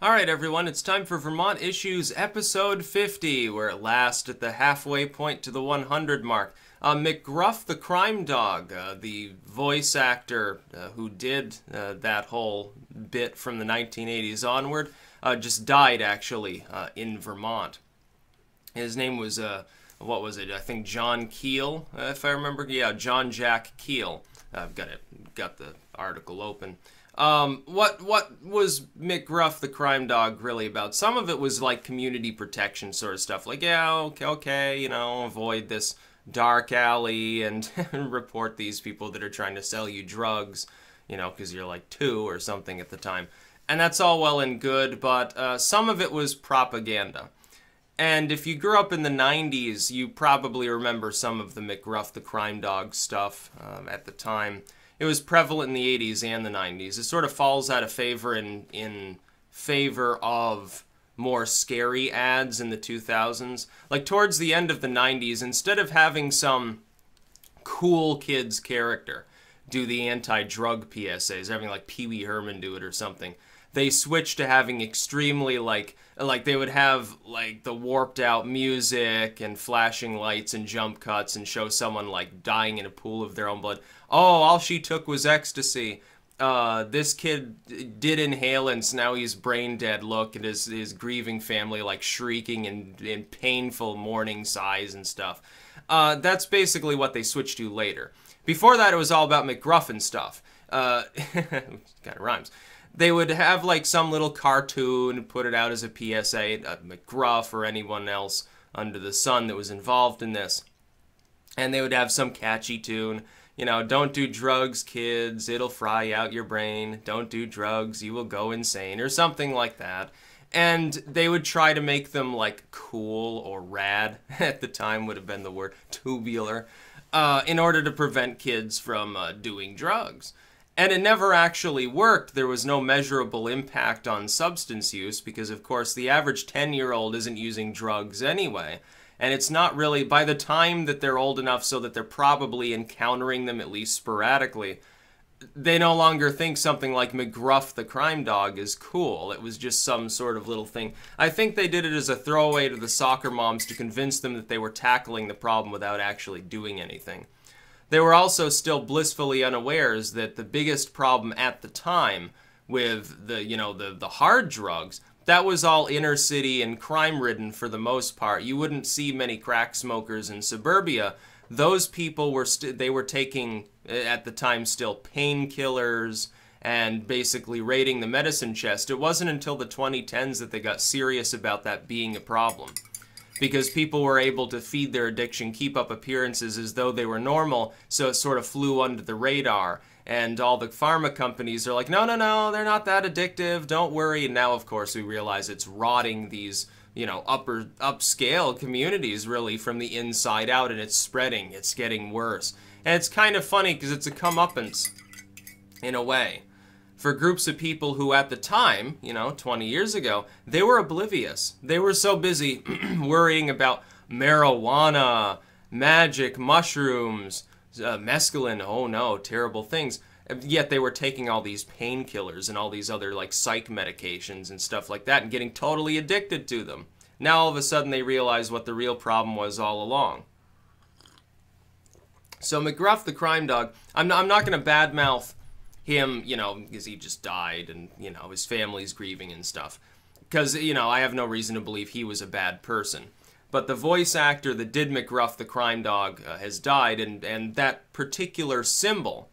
Alright everyone, it's time for Vermont Issues episode 50. We're at last at the halfway point to the 100 mark. McGruff the Crime Dog, the voice actor who did that whole bit from the 1980s onward, just died actually in Vermont. His name was, what was it? I think John Keel, if I remember. Yeah, John Jack Keel. I've got the article open. What was McGruff the Crime Dog really about? Some of it was like community protection sort of stuff. Like, yeah, okay, you know, avoid this dark alley and report these people that are trying to sell you drugs, you know, because you're like 2 or something at the time. And that's all well and good, but some of it was propaganda. And if you grew up in the 90s, you probably remember some of the McGruff the Crime Dog stuff at the time. It was prevalent in the 80s and the 90s. It sort of falls out of favor in favor of more scary ads in the 2000s. Like towards the end of the 90s, instead of having some cool kids character do the anti-drug PSAs, having like Pee Wee Herman do it or something, they switched to having extremely like they would have like the warped out music and flashing lights and jump cuts and show someone like dying in a pool of their own blood. Oh, all she took was ecstasy. This kid did inhalants, now he's brain dead. Look at his grieving family like shrieking in painful mourning sighs and stuff. That's basically what they switched to later. Before that, it was all about McGruff and stuff. Kind of rhymes. They would have like some little cartoon and put it out as a PSA, McGruff or anyone else under the sun that was involved in this. And they would have some catchy tune. You know, don't do drugs, kids, it'll fry out your brain. Don't do drugs, you will go insane, or something like that. And they would try to make them like cool or rad, at the time would have been the word, tubular, in order to prevent kids from doing drugs. And it never actually worked. There was no measurable impact on substance use because, of course, the average 10-year-old isn't using drugs anyway. And it's not really, by the time that they're old enough so that they're probably encountering them at least sporadically, they no longer think something like McGruff the Crime Dog is cool. It was just some sort of little thing. I think they did it as a throwaway to the soccer moms to convince them that they were tackling the problem without actually doing anything. They were also still blissfully unawares that the biggest problem at the time with the hard drugs, that was all inner city and crime-ridden for the most part. You wouldn't see many crack smokers in suburbia. Those people were they were taking, at the time still, painkillers and basically raiding the medicine chest. It wasn't until the 2010s that they got serious about that being a problem. Because people were able to feed their addiction, keep up appearances as though they were normal, so it sort of flew under the radar. And all the pharma companies are like, no, no, no, they're not that addictive, don't worry. And now, of course, we realize it's rotting these, you know, upscale communities, really, from the inside out, and it's spreading, it's getting worse. And it's kind of funny, because it's a comeuppance, in a way, for groups of people who at the time, you know, 20 years ago, they were oblivious. They were so busy worrying about marijuana, magic, mushrooms, mescaline, oh no, terrible things. Yet they were taking all these painkillers and all these other like psych medications and stuff like that and getting totally addicted to them. Now all of a sudden they realize what the real problem was all along. So McGruff the Crime Dog, I'm not going to badmouth him, you know, because he just died and, you know, his family's grieving and stuff. Because, you know, I have no reason to believe he was a bad person. But the voice actor that did McGruff the Crime Dog has died, and that particular symbol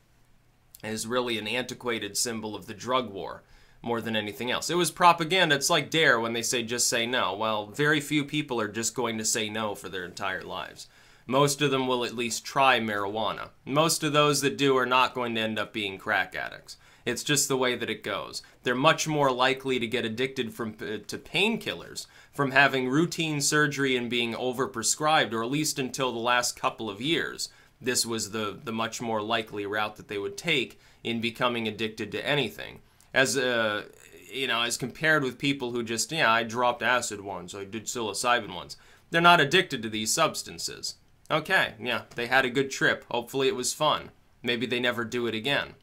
is really an antiquated symbol of the drug war more than anything else. It was propaganda. It's like DARE when they say just say no. Well, very few people are just going to say no for their entire lives. Most of them will at least try marijuana. Most of those that do are not going to end up being crack addicts. It's just the way that it goes. They're much more likely to get addicted to painkillers from having routine surgery and being overprescribed, or at least until the last couple of years. This was the much more likely route that they would take in becoming addicted to anything. As you know, as compared with people who just, yeah, I dropped acid once, I did psilocybin once. They're not addicted to these substances. Okay, yeah, they had a good trip. Hopefully it was fun. Maybe they never do it again,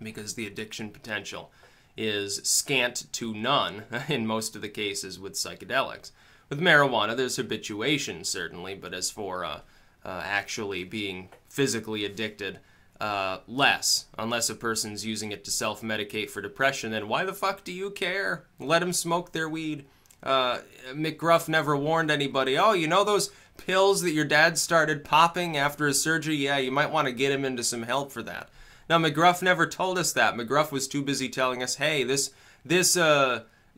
because the addiction potential is scant to none in most of the cases with psychedelics. With marijuana, there's habituation, certainly, but as for actually being physically addicted, less. Unless a person's using it to self-medicate for depression, then why the fuck do you care? Let them smoke their weed. McGruff never warned anybody, oh, you know those pills that your dad started popping after his surgery? Yeah, you might want to get him into some help for that. Now, McGruff never told us that. McGruff was too busy telling us, hey, this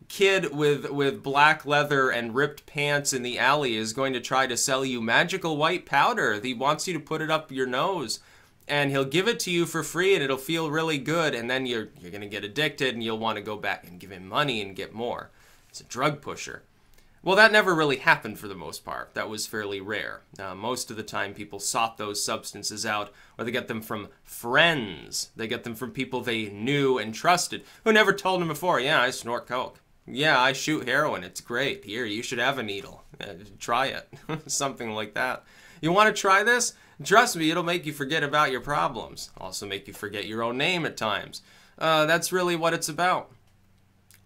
kid with black leather and ripped pants in the alley is going to try to sell you magical white powder. He wants you to put it up your nose, and he'll give it to you for free, and it'll feel really good, and then you're going to get addicted, and you'll want to go back and give him money and get more. It's a drug pusher. Well, that never really happened for the most part. That was fairly rare. Most of the time, people sought those substances out, or they get them from friends. They get them from people they knew and trusted, who never told them before, yeah, I snort coke. Yeah, I shoot heroin. It's great. Here, you should have a needle. Try it. Something like that. You want to try this? Trust me, it'll make you forget about your problems. Also make you forget your own name at times. That's really what it's about.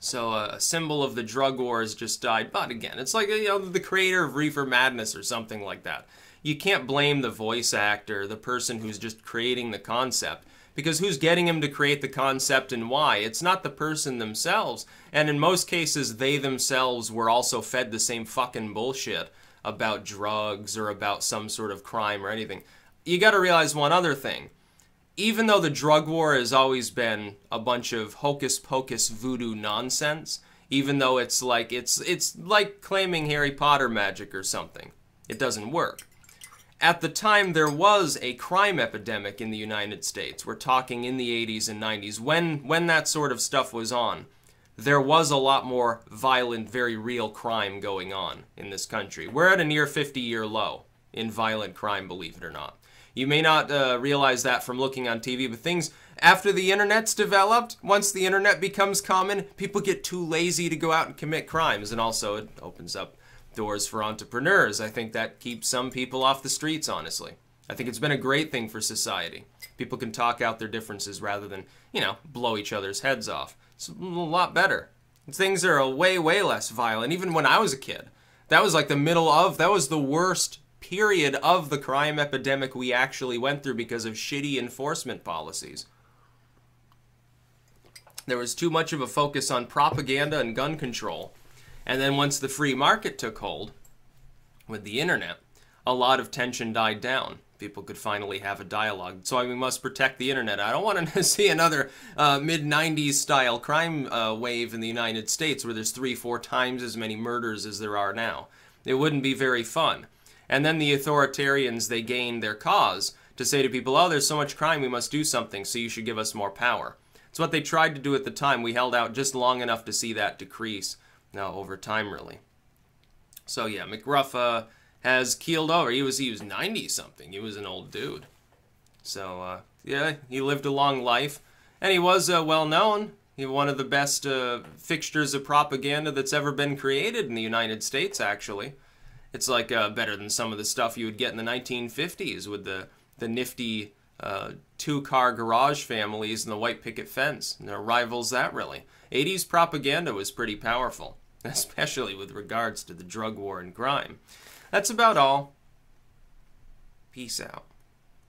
So a symbol of the drug wars just died. But again, it's like, you know, the creator of Reefer Madness or something like that. You can't blame the voice actor, the person who's just creating the concept. Because who's getting him to create the concept and why? It's not the person themselves. And in most cases, they themselves were also fed the same fucking bullshit about drugs or about some sort of crime or anything. You gotta realize one other thing. Even though the drug war has always been a bunch of hocus-pocus voodoo nonsense, even though it's like claiming Harry Potter magic or something, it doesn't work. At the time, there was a crime epidemic in the United States. We're talking in the 80s and 90s. When that sort of stuff was on, there was a lot more violent, very real crime going on in this country. We're at a near 50-year low in violent crime, believe it or not. You may not realize that from looking on TV, but things, after the internet's developed, once the internet becomes common, people get too lazy to go out and commit crimes, and also it opens up doors for entrepreneurs. I think that keeps some people off the streets, honestly. I think it's been a great thing for society. People can talk out their differences rather than, you know, blow each other's heads off. It's a lot better. Things are way, way less violent. Even when I was a kid, that was like that was the worst period of the crime epidemic we actually went through because of shitty enforcement policies. There was too much of a focus on propaganda and gun control. And then once the free market took hold with the internet, a lot of tension died down. People could finally have a dialogue. That's why we must protect the internet. I don't want to see another mid-90s style crime wave in the United States where there's 3-4 times as many murders as there are now. It wouldn't be very fun. And then the authoritarians, they gained their cause to say to people, oh, there's so much crime, we must do something, so you should give us more power. It's what they tried to do at the time. We held out just long enough to see that decrease over time, really. So yeah, McGruff has keeled over. He was 90-something. He was an old dude. So yeah, he lived a long life. And he was well-known. He was one of the best fixtures of propaganda that's ever been created in the United States, actually. It's like better than some of the stuff you would get in the 1950s with the nifty two-car garage families and the white picket fence. No rivals that, really. 80s propaganda was pretty powerful, especially with regards to the drug war and crime. That's about all. Peace out.